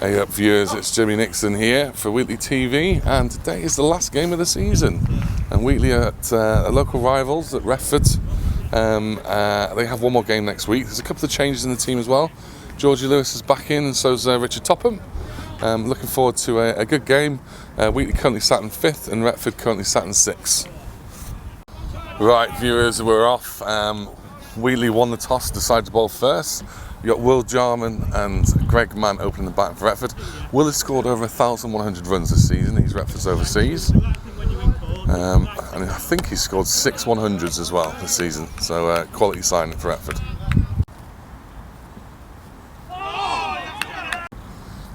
Hey up viewers, it's Jimmy Nixon here for Wheatley TV, and today is the last game of the season. And Wheatley are at local rivals at Retford. They have one more game next week. There's a couple of changes in the team as well. Georgie Lewis is back in, and so is Richard Topham. Looking forward to a good game. Wheatley currently sat in 5th and Retford currently sat in 6th. Right viewers, we're off. Wheatley won the toss, decided to bowl first. You've got Will Jarman and Greg Mann opening the bat for Retford. Will has scored over 1,100 runs this season. He's Retford's overseas. And I think he's scored 6 100s as well this season. So quality signing for Retford.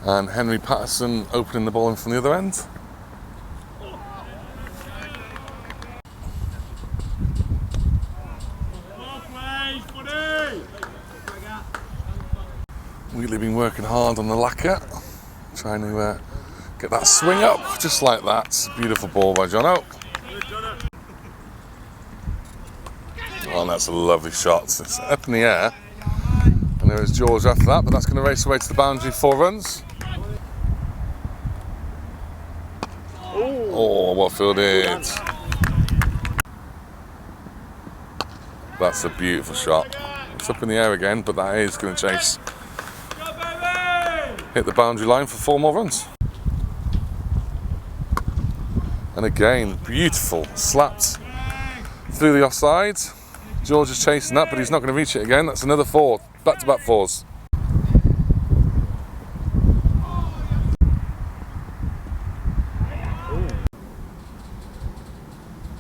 And Henry Patterson opening the bowling from the other end. Wheatley been working hard on the lacquer, trying to get that swing up, just like that. Beautiful ball by Jono. Oh, and that's a lovely shot. It's up in the air, and there is George after that, but that's going to race away to the boundary, 4 runs. Oh, well fielded. That's a beautiful shot. It's up in the air again, but that is going to chase. Hit the boundary line for 4 more runs. And again, beautiful, slapped through the offside. George is chasing that, but he's not going to reach it again. That's another 4, back-to-back 4s.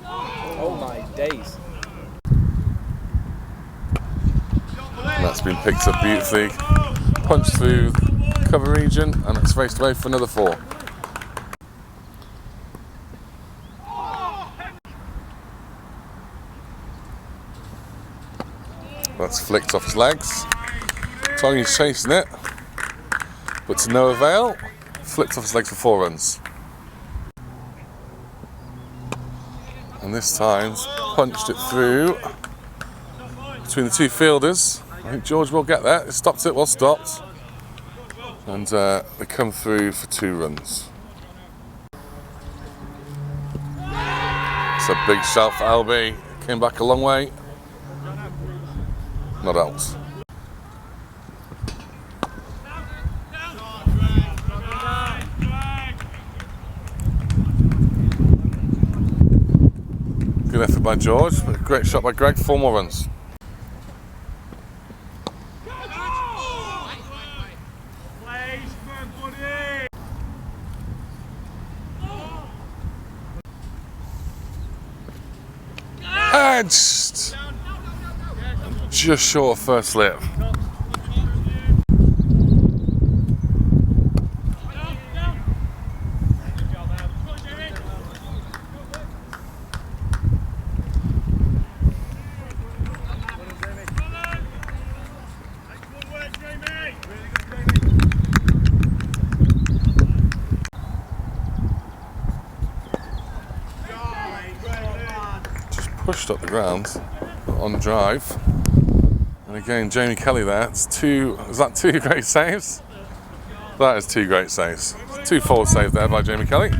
Oh my days. And that's been picked up beautifully. Punched through cover region, and it's raced away for another 4. That's flicked off his legs. Tony's chasing it, but to no avail. Flicked off his legs for 4 runs. And this time punched it through between the 2 fielders. I think George will get there. It stopped it, well stopped. And they come through for 2 runs. It's a big shout for LB. Came back a long way. Not out. Good effort by George. But a great shot by Greg. 4 more runs. Edged. Just short of first slip. Pushed up the ground on drive, and again Jamie Kelly there. Is that 2 great saves? That is 2 great saves. 2 forward saves there by Jamie Kelly.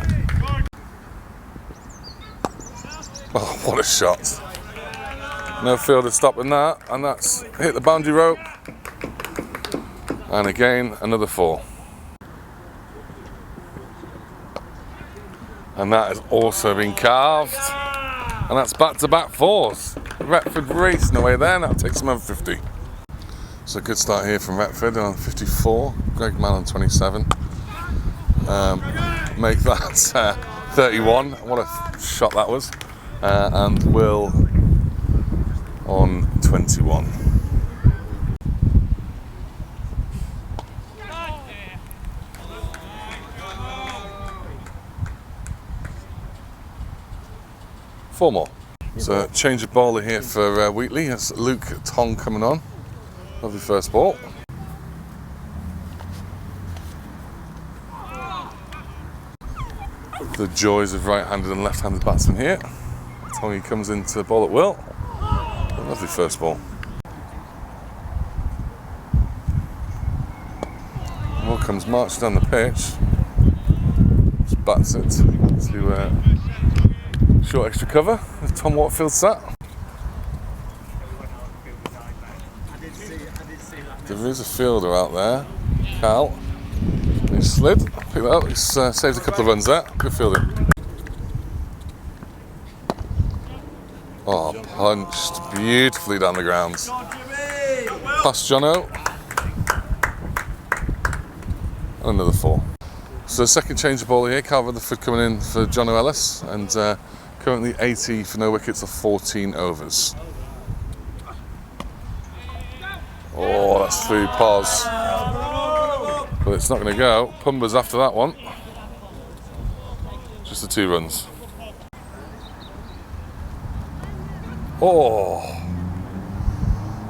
Oh, what a shot! No fielder stopping that, and that's hit the boundary rope. And again another 4. And that has also been carved. And that's back-to-back 4s. Retford racing away there, and that takes them over 50. So a good start here from Retford on 54. Greg Mann on 27. Make that 31. What a shot that was. And Will on 21. Four more. So change of bowler here for Wheatley. It's Luke Tong coming on. Lovely first ball. The joys of right-handed and left-handed batsmen here. Tongy comes into bowl at will. Lovely first ball. Will comes marching down the pitch. Just bats it to short extra cover. There's Tom Watfield sat. There is a fielder out there, Cal. He slid, picked that up. He's saved a couple of runs there. Good fielding. Oh, punched beautifully down the ground. Past Jono. Another 4. So second change of ball here. Cal Retford coming in for Jono Ellis, and currently 80 for no wickets of 14 overs. Oh, that's through pause. But it's not going to go. Pumba's after that one. Just the 2 runs. Oh,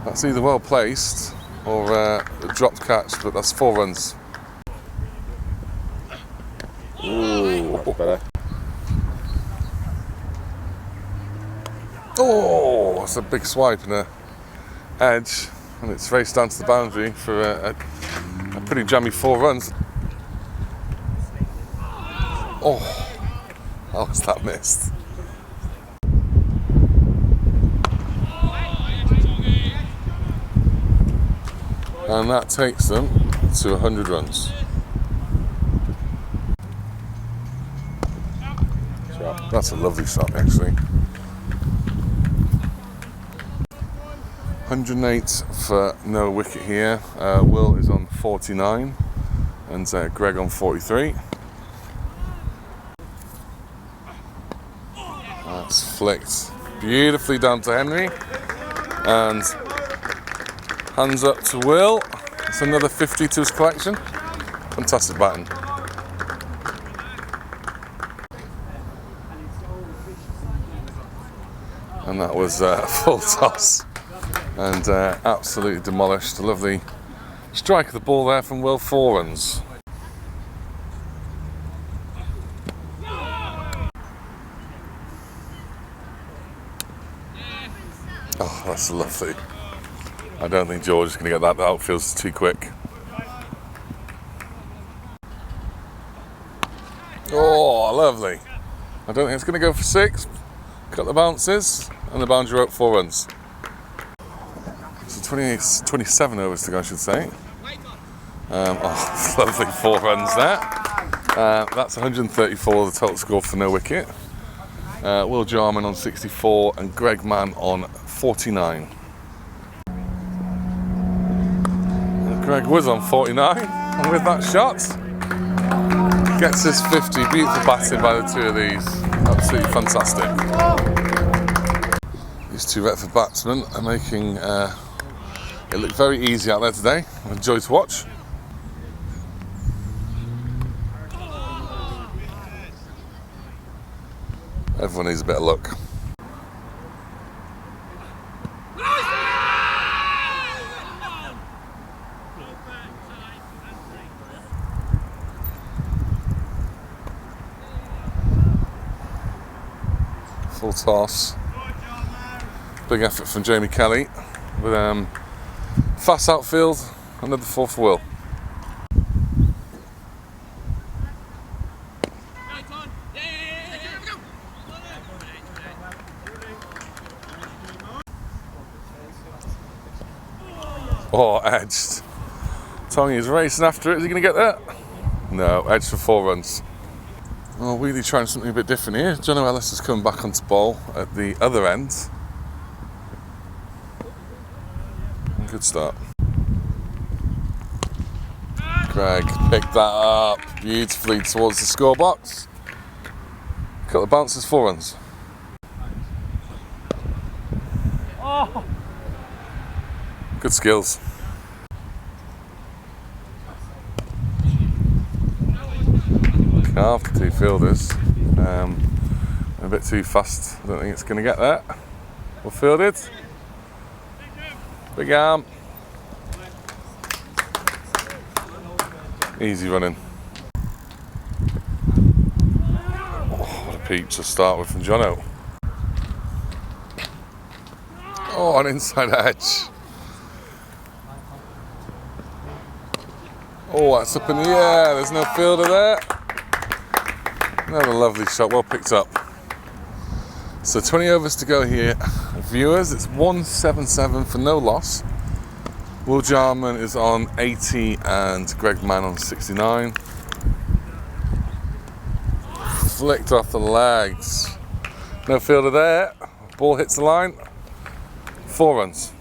that's either well placed or a dropped catch, but that's 4 runs. Ooh. That's better. Oh, that's a big swipe and a edge, and it's raced down to the boundary for a pretty jammy 4 runs. Oh, how was that missed? And that takes them to 100 runs. That's a lovely shot, actually. 108 for no wicket here. Will is on 49 and Greg on 43. That's flicked beautifully down to Henry, and hands up to Will. It's another 50 to his collection. Fantastic batting. And that was full toss and absolutely demolished. A lovely strike of the ball there from Will. 4 runs. Oh, that's lovely. I don't think George is going to get that. The outfield's too quick. Oh, lovely. I don't think it's going to go for 6. Cut the bounces, and the boundary rope 4 runs. So 27 overs to go, I should say. Oh, lovely 4 runs there. That's 134, the total score for no wicket. Will Jarman on 64 and Greg Mann on 49. And Greg was on 49, and with that shot, gets his 50. Beautiful batting by the 2 of these. Absolutely fantastic. These 2 Retford batsmen are making it look very easy out there today. I'm a joy to watch. Everyone needs a bit of luck. Full toss. Big effort from Jamie Kelly with fast outfield. Another 4 for Will. Oh, edged. Tony is racing after it. Is he going to get that? No, edged for 4 runs. Well, Wheatley trying something a bit different here. Jono Ellis has come back onto bowl at the other end. Good start. Greg picked that up beautifully towards the scorebox. Cut the bounces, 4 runs. Good skills. Carved 2 fielders. A bit too fast. I don't think it's going to get there. Well fielded. Big arm. Easy running. Oh, what a peach to start with from Jono. Oh, an inside edge. Oh, that's up in the air. There's no fielder there. Another lovely shot, well picked up. So 20 overs to go here. Viewers, it's 177 for no loss. Will Jarman is on 80 and Greg Mann on 69. Flicked off the legs. No fielder there. Ball hits the line. 4 runs.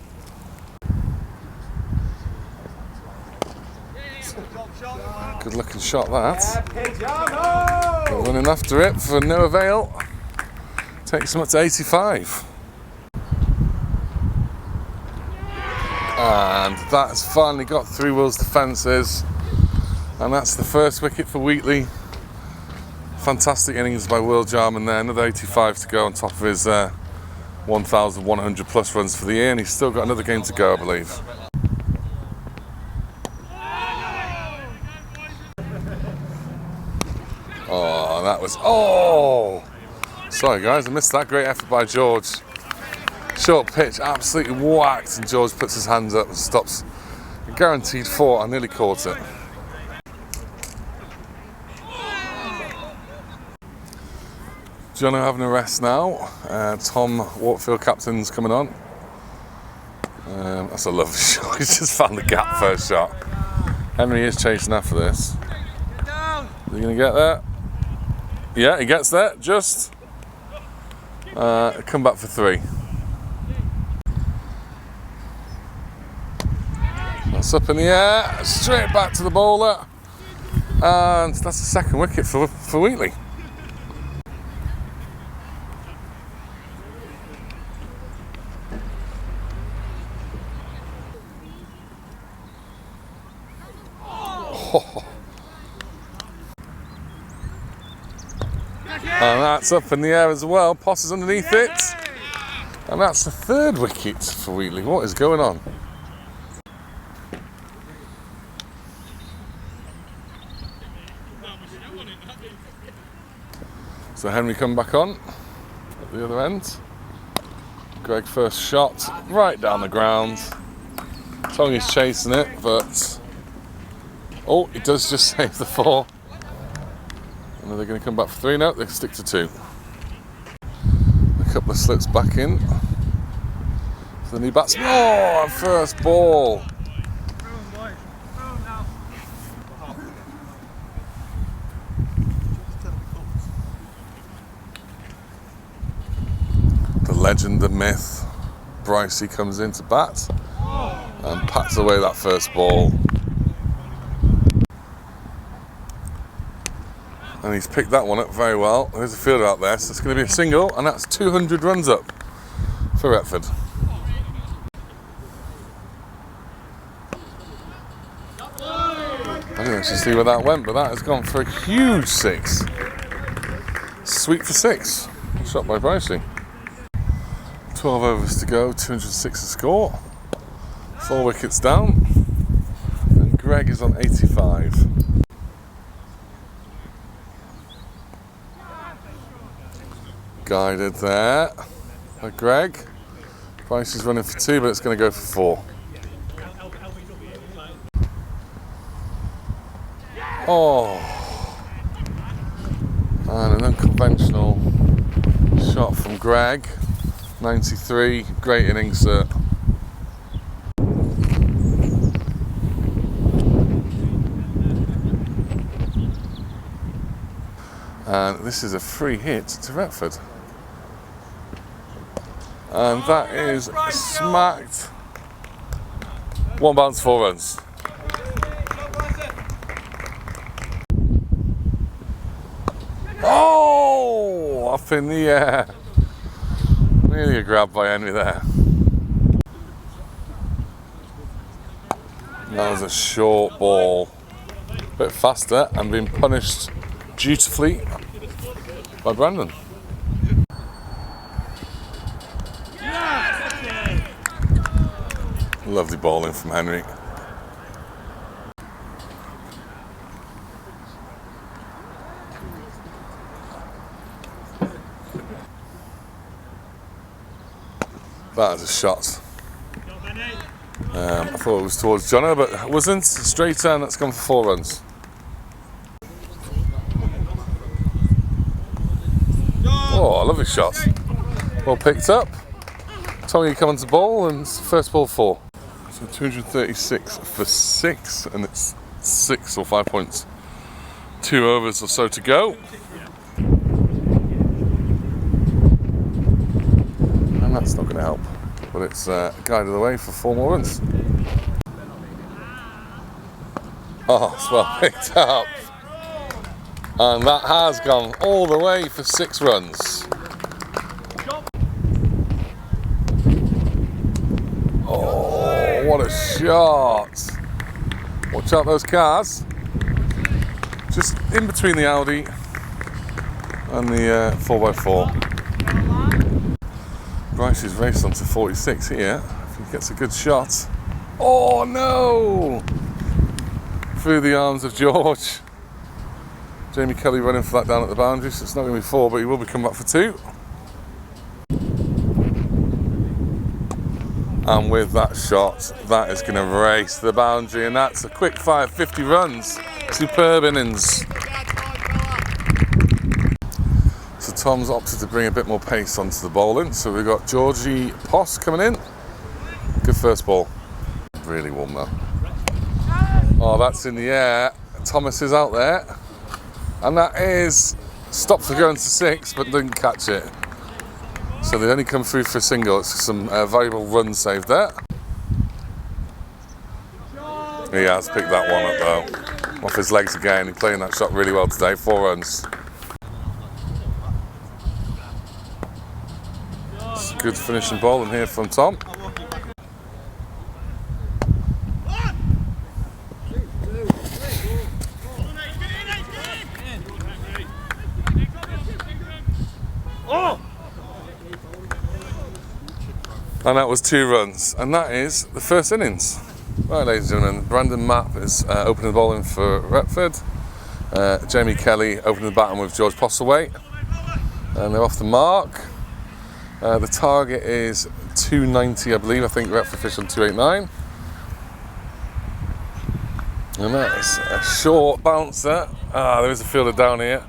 Good looking shot that. But running after it for no avail. Takes him up to 85. And that's finally got through Will's defences. And that's the first wicket for Wheatley. Fantastic innings by Will Jarman there. Another 85 to go on top of his 1,100 plus runs for the year. And he's still got another game to go, I believe. Oh, that was... Oh! Sorry, guys, I missed that. Great effort by George. Short pitch, absolutely whacked, and George puts his hands up and stops. A guaranteed 4. I nearly caught it. Jono having a rest now. Tom Waterfield, captain's coming on. That's a lovely shot. He's just found the gap first shot. Henry is chasing after this. Is he going to get there? Yeah, he gets there. Just. Come back for 3. That's up in the air. Straight back to the bowler. And that's the second wicket for Wheatley. And that's up in the air as well. Poss is underneath it. And that's the 3rd wicket for Wheatley. What is going on? So Henry coming back on at the other end. Greg first shot right down the ground. Tongy's chasing it, but oh, he does just save the 4. And are they going to come back for 3? No, they stick to 2. A couple of slips back in. So the new batsman. Oh, first ball. The legend, the myth, Brycey comes in to bat and pats away that first ball. And he's picked that one up very well. There's a fielder out there, so it's going to be a single, and that's 200 runs up for Retford. I didn't actually see where that went, but that has gone for a huge 6. Sweep for 6. Shot by Brycey. 12 overs to go, 206 to score. 4 wickets down. And Greg is on 85. Guided there by Greg. Price is running for 2, but it's going to go for 4. Oh, and an unconventional shot from Greg. 93, great innings, sir. And this is a free hit to Retford. And that is smacked. 1 bounce, 4 runs. Oh, up in the air. Nearly a grab by Henry there. That was a short ball. A bit faster and being punished dutifully by Brandon. Lovely bowling from Henry. That is a shot. I thought it was towards Jono, but it wasn't. Straight turn, that's gone for 4 runs. Oh, lovely shot. Well picked up. Tommy coming to ball, and first ball 4. So 236 for 6, and it's 6 or 5 points. 2 overs or so to go. And that's not going to help. But it's guided away for 4 more runs. Oh, it's well picked up. And that has gone all the way for 6 runs. Oh, what a shot. Watch out those cars. Just in between the Audi and the 4x4. Bryce is raced on to 46 here. If he gets a good shot. Oh no! Through the arms of George. Jamie Kelly running for that down at the boundary, so it's not going to be 4, but he will be coming back for 2. And with that shot, that is going to race the boundary, and that's a quick 5, 50 runs. Superb innings. So Tom's opted to bring a bit more pace onto the bowling. So we've got Georgie Poss coming in. Good first ball. Really warm though. Oh, that's in the air. Thomas is out there. And that is stopped for going to 6, but didn't catch it. So they only come through for a single. It's some valuable runs saved there. He has picked that one up though. Off his legs again. He's playing that shot really well today. 4 runs. It's a good finishing ball in here from Tom. And that was 2 runs, and that is the first innings. Right, ladies and gentlemen, Brandon Mapp is opening the bowling for Retford. Jamie Kelly opening the batting with George Postlethwaite. And they're off the mark. The target is 290, I believe. I think Retford fish on 289. And that's a short bouncer. There is a fielder down here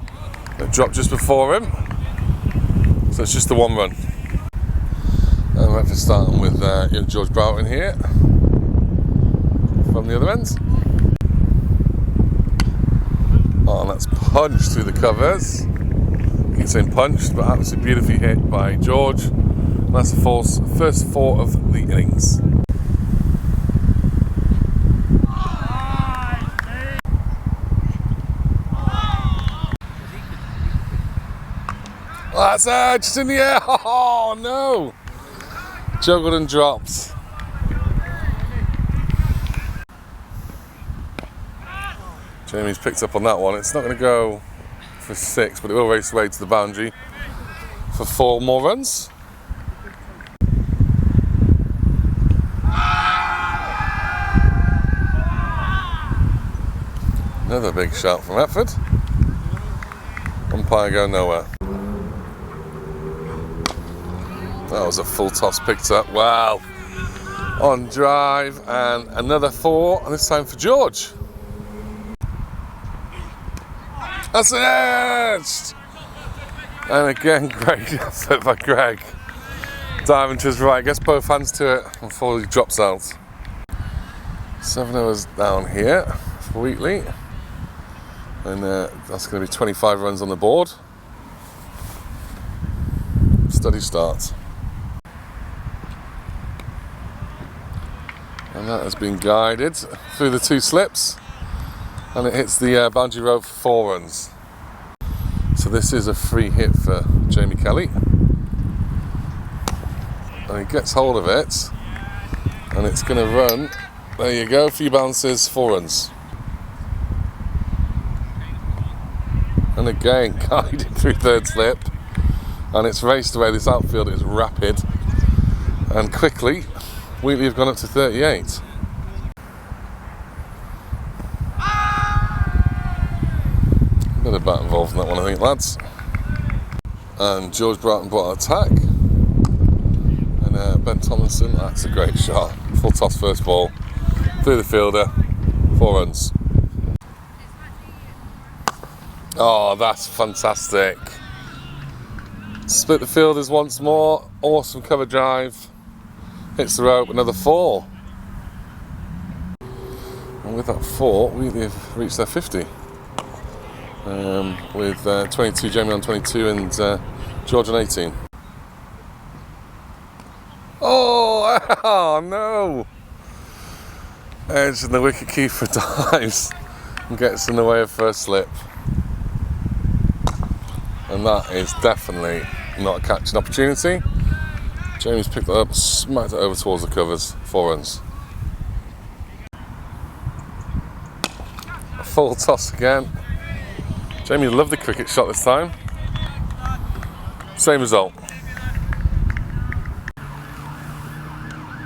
that dropped just before him. So it's just the 1 run. And Retford starting with George Broughton here from the other end. Oh, and that's punched through the covers. You can say punched, but absolutely beautifully hit by George. And that's the first 4 of the innings. Oh, that's just in the air. Oh no! Juggled and dropped. Jamie's picked up on that one. It's not going to go for 6, but it will race away to the boundary for 4 more runs. Another big shot from Retford. Umpire going nowhere. That was a full toss picked up. Wow. On drive, and another 4, and this time for George. That's edged! And again, great effort by Greg. Diving to his right, gets both hands to it before he drops out. 7 overs down here for Wheatley. And that's going to be 25 runs on the board. Steady start. And that has been guided through the 2 slips. And it hits the boundary rope for 4 runs. So this is a free hit for Jamie Kelly. And he gets hold of it. And it's going to run. There you go, a few bounces, 4 runs. And again, guided through 3rd slip. And it's raced away. This outfield is rapid. And quickly, Wheatley have gone up to 38. Bit of bat involved in that one, I think, lads. And George Broughton brought an attack. And Ben Tomlinson, that's a great shot. Full toss first ball. Through the fielder. 4 runs. Oh, that's fantastic. Split the fielders once more. Awesome cover drive. Hits the rope, another 4. And with that 4, Wheatley have reached their 50. With 22, Jamie on 22 and George on 18. Oh no! Edge and the wicket keeper dives and gets in the way of first slip. And that is definitely not a catching opportunity. Jamie's picked it up, smacked it over towards the covers, 4 runs. A full toss again. Jamie loved the cricket shot this time. Same result.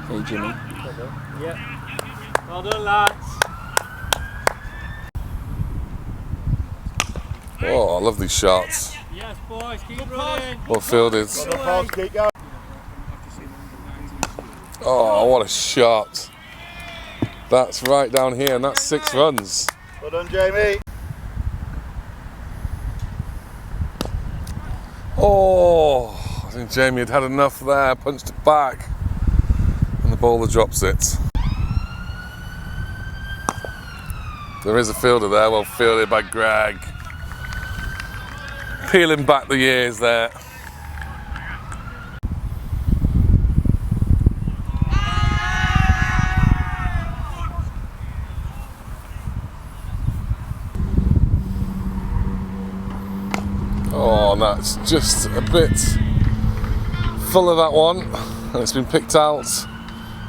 Hey Jimmy. Well done. Yeah. Well done, lads. Oh, I love these shots. Yes, boys, keep running. Well fielded. Oh, what a shot. That's right down here, and that's 6 runs. Well done, Jamie. Oh, I think Jamie had enough there, punched it back, and the bowler drops it. There is a fielder there, well fielded by Greg. Peeling back the years there. Oh, and that's just a bit full of that one, and it's been picked out,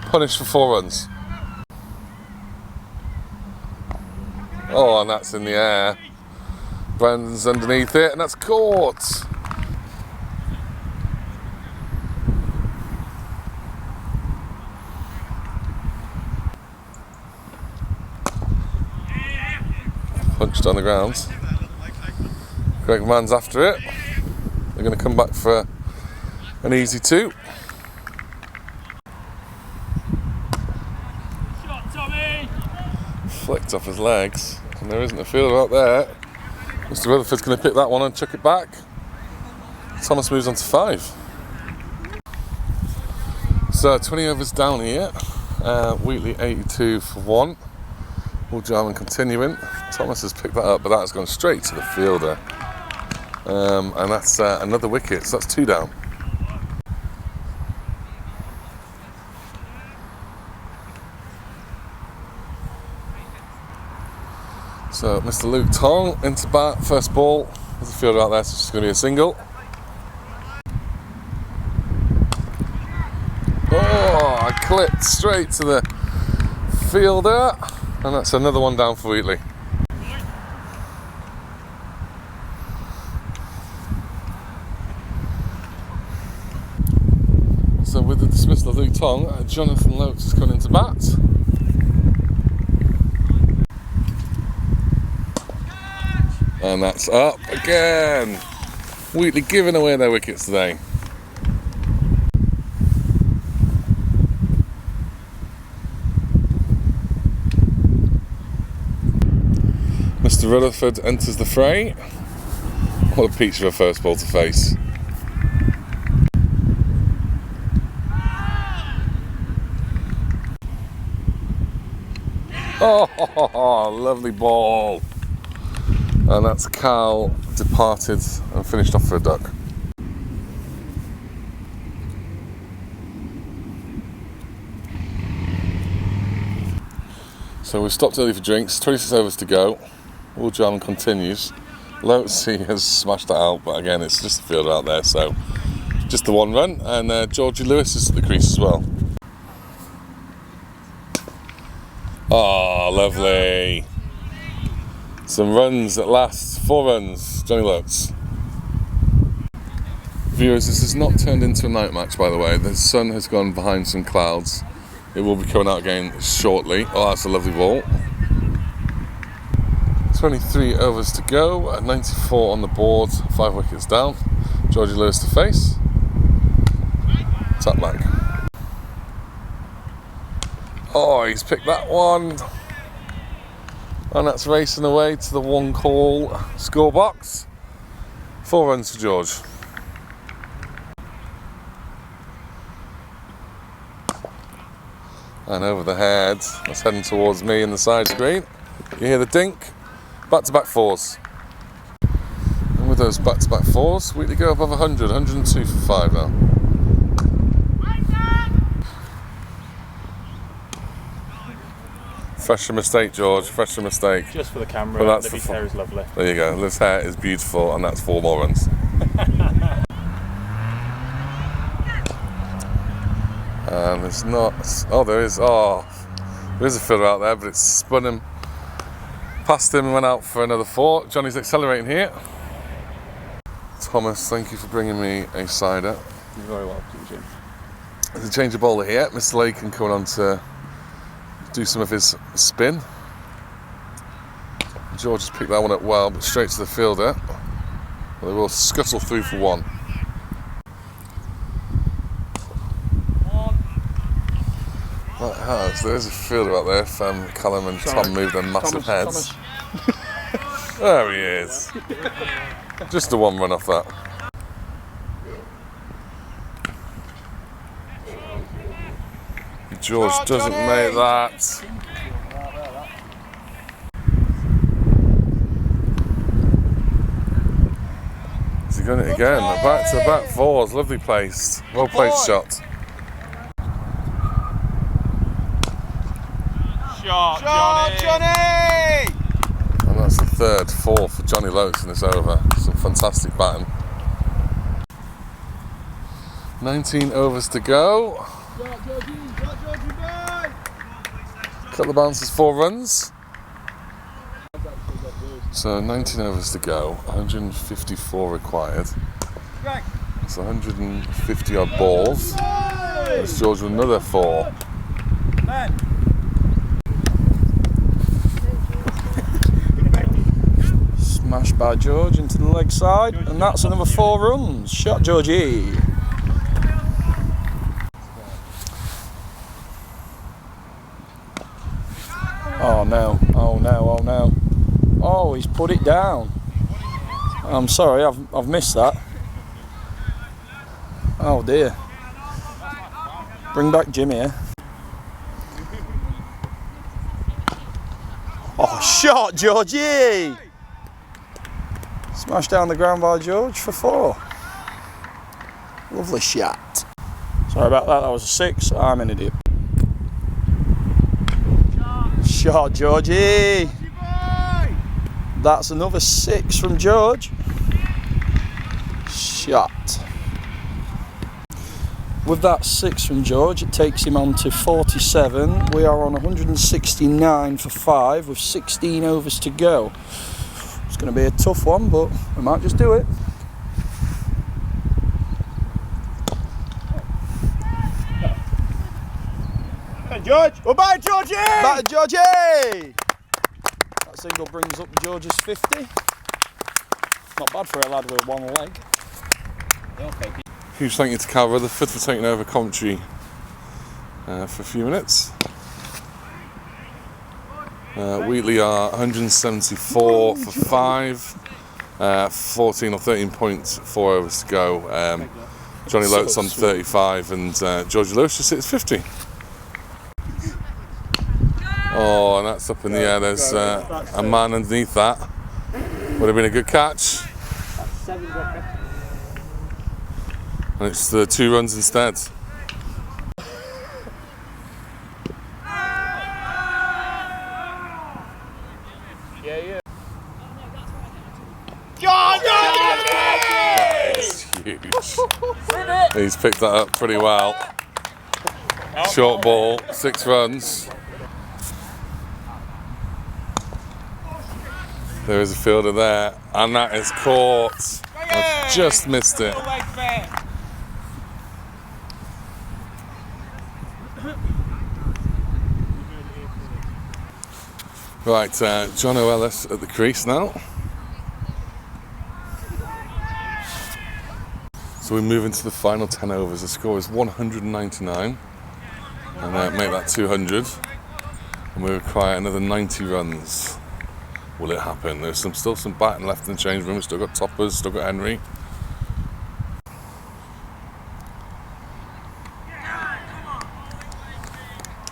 punished for 4 runs. Oh, and that's in the air. Brandon's underneath it, and that's caught. Punched on the ground. Greg Mann's after it. They're going to come back for an easy 2. Shot, Tommy. Flicked off his legs, and there isn't a fielder out there. Mr. Rutherford's going to pick that one and chuck it back. Thomas moves on to 5. So 20 overs down here. Wheatley 82 for 1. Will Jarman continuing. Thomas has picked that up, but that has gone straight to the fielder. And that's another wicket, so that's 2 down. So Mr. Luke Tong into bat, first ball. There's a fielder out there, so it's just going to be a single. Oh, I clipped straight to the fielder, and that's another one down for Wheatley. So with the dismissal of Luke Tong, Jonathan Lopes has come into bat. And that's up again. Wheatley giving away their wickets today. Mr. Rutherford enters the fray. What a peach of a first ball to face. Oh, lovely ball. And that's Cal departed and finished off for a duck. So we've stopped early for drinks, 26 overs to go. Will Jarman continues. Lotesy has smashed that out, but again it's just a fielder out there, so just the 1 run. And Georgie Lewis is at the crease as well. Oh, lovely. Some runs at last, 4 runs, Johnny Lopes. Viewers, this has not turned into a night match, by the way. The sun has gone behind some clouds. It will be coming out again shortly. Oh, that's a lovely ball. 23 overs to go, 94 on the board, 5 wickets down. Georgie Lewis to face. Tap back. Oh, he's picked that one. And that's racing away to the 1 call score box. 4 runs for George. And over the head, that's heading towards me in the side screen. You hear the dink. Back-to-back 4s. And with those back-to-back 4s, Wheatley go above 100, 102 for 5 now. Fresher mistake, George, fresher mistake. Just for the camera, but that's Libby's hair is lovely. There you go, Liv's hair is beautiful, and that's 4 more runs. And there's not, there is a fielder out there, but it's spun him, past him and went out for another 4. Johnny's accelerating here. Thomas, thank you for bringing me a cider. You're very welcome, Jim. There's a change of bowler here. Mr. Lakin coming on to do some of his spin. George has picked that one up well, but straight to the fielder. They will scuttle through for 1. That has. There's a fielder out there. If Callum and Tom move their massive heads. There he is. Just a 1 run off that. George doesn't make that. Is he going it again? Back to back 4s. Lovely placed. Well placed shot. Shot, Johnny! And that's the 3rd 4 for Johnny Lotes in this over. Some fantastic batting. 19 overs to go. Couple of bounces, 4 runs. So 19 overs to go, 154 required. That's 150 odd balls. There's George with another 4. Smashed by George into the leg side, and that's another 4 runs. Shot Georgie. Oh no, oh no, oh no. Oh, he's put it down. I'm sorry, I've missed that. Oh dear. Bring back Jimmy here. Oh, shot Georgie! Smashed down the ground by George for 4. Lovely shot. Sorry about that, that was a 6. I'm an idiot. Shot Georgie! That's another 6 from George. Shot. With that 6 from George, it takes him on to 47. We are on 169 for 5 with 16 overs to go. It's going to be a tough one, but we might just do it. George! Goodbye, Georgie! Batter Georgie! That single brings up George's 50. Not bad for a lad with 1 leg. Huge thank you to Cal Retford for taking over commentary for a few minutes. Wheatley are 174 for 5, 14 or 13.4 overs to go. Johnny Lotes on 35 and Georgie Lewis just hits 50. Oh, and that's up in the air. There's a man underneath that. Would have been a good catch. And it's the 2 runs instead. That is huge. He's picked that up pretty well. Short ball, 6 runs. There is a fielder there, and that is caught. I just missed it. Right, John O'Ellis at the crease now. So we move into the final 10 overs. The score is 199. and make that 200. And we require another 90 runs. Will it happen? There's still some batting left in the change room. We've still got Toppers, still got Henry.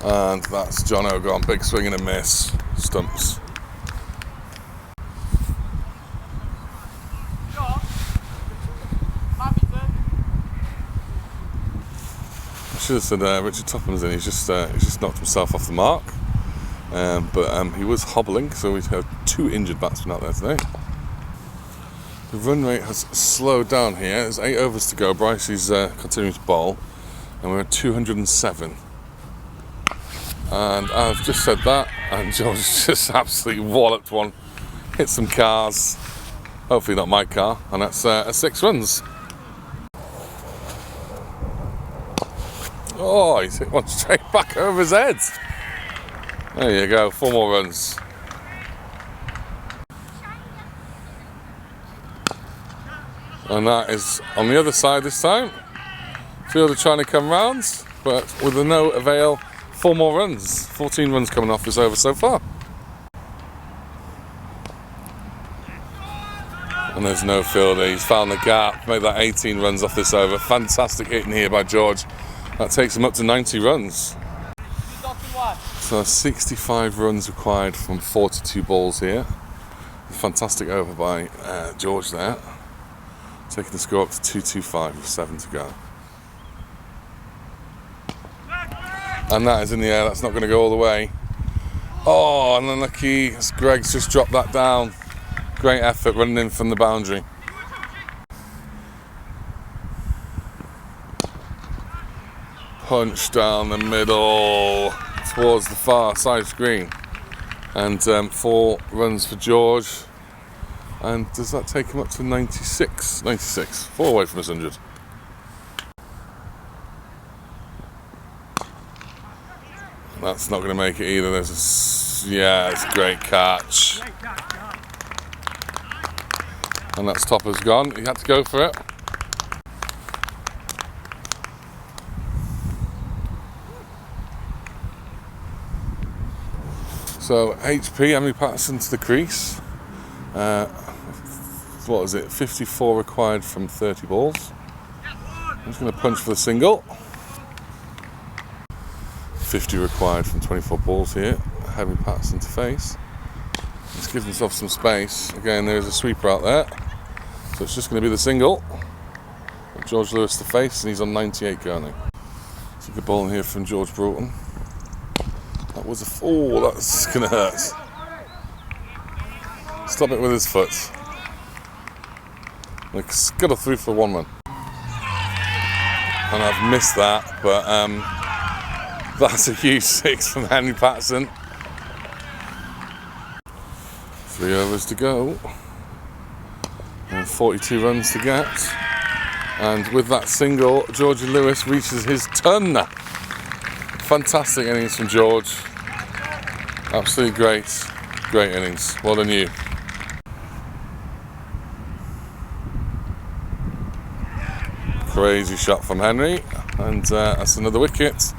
And that's John O'Gon, big swing and a miss, stumps. I should have said Richard Topham's in. He's just knocked himself off the mark, but he was hobbling, so we have 2 injured batsmen out there today. The run rate has slowed down here. There's 8 overs to go. Bryce's continuing to bowl, and we're at 207. And I've just said that, and George just absolutely walloped one, hit some cars, hopefully not my car, and that's 6 runs. Oh, he's hit one straight back over his head. There you go, 4 more runs. And that is on the other side this time. Fielder trying to come round, but with no avail. 4 more runs, 14 runs coming off this over so far. And there's no fielder, he's found the gap, made that 18 runs off this over. Fantastic hitting here by George. That takes him up to 90 runs. So 65 runs required from 42 balls here. Fantastic over by George there. Taking the score up to 225 with 7 to go. And that is in the air, that's not going to go all the way. Oh, and unlucky, as Greg's just dropped that down. Great effort running in from the boundary. Punch down the middle towards the far side screen. And 4 runs for George. And does that take him up to 96? 96, 4 away from his 100. That's not going to make it either. It's a great catch. And that stopper's gone. He had to go for it. So HP, Henry Patterson to the crease. What is it? 54 required from 30 balls. I'm just going to punch for the single. 50 required from 24 balls here. Henry Patterson to face. He's given himself some space. Again, there's a sweeper out there. So it's just going to be the single. George Lewis to face, and he's on 98 currently. It's a good ball in here from George Broughton. That was that's going to hurt. Stop it with his foot. Like, scuttle through for 1 run. And I've missed that, but that's a huge 6 from Henry Patterson. 3 overs to go. And 42 runs to get. And with that single, George Lewis reaches his ton. Fantastic innings from George. Absolutely great innings. Well done you. Crazy shot from Henry, and that's another wicket.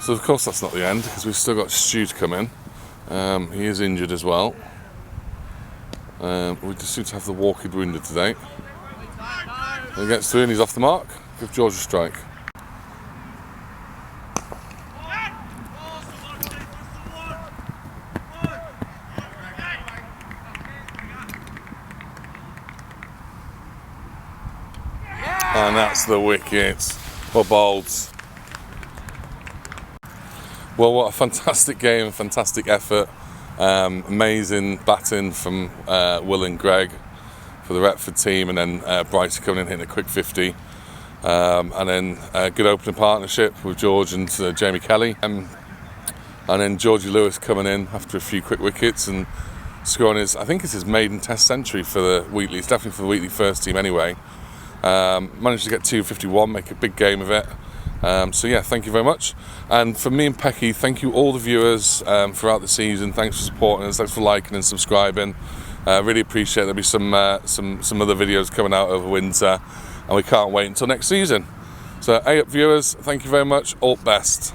So of course that's not the end, because we've still got Stu to come in. He is injured as well. We just seem to have the walking wounded today. He gets through and he's off the mark. Give George a strike. And that's the wicket. Well bowled. Well, what a fantastic game, fantastic effort. Amazing batting from Will and Greg for the Retford team, and then Bryce coming in hitting a quick 50. And then a good opening partnership with George and Jamie Kelly. And then Georgie Lewis coming in after a few quick wickets and scoring I think it's his maiden test century for the Wheatley. It's definitely for the Wheatley first team anyway. Managed to get 251, make a big game of it. So yeah, thank you very much. And from me and Pecky, thank you all the viewers throughout the season. Thanks for supporting us, thanks for liking and subscribing. Really appreciate there'll be some other videos coming out over winter, and we can't wait until next season. So, hey up viewers, thank you very much, all the best.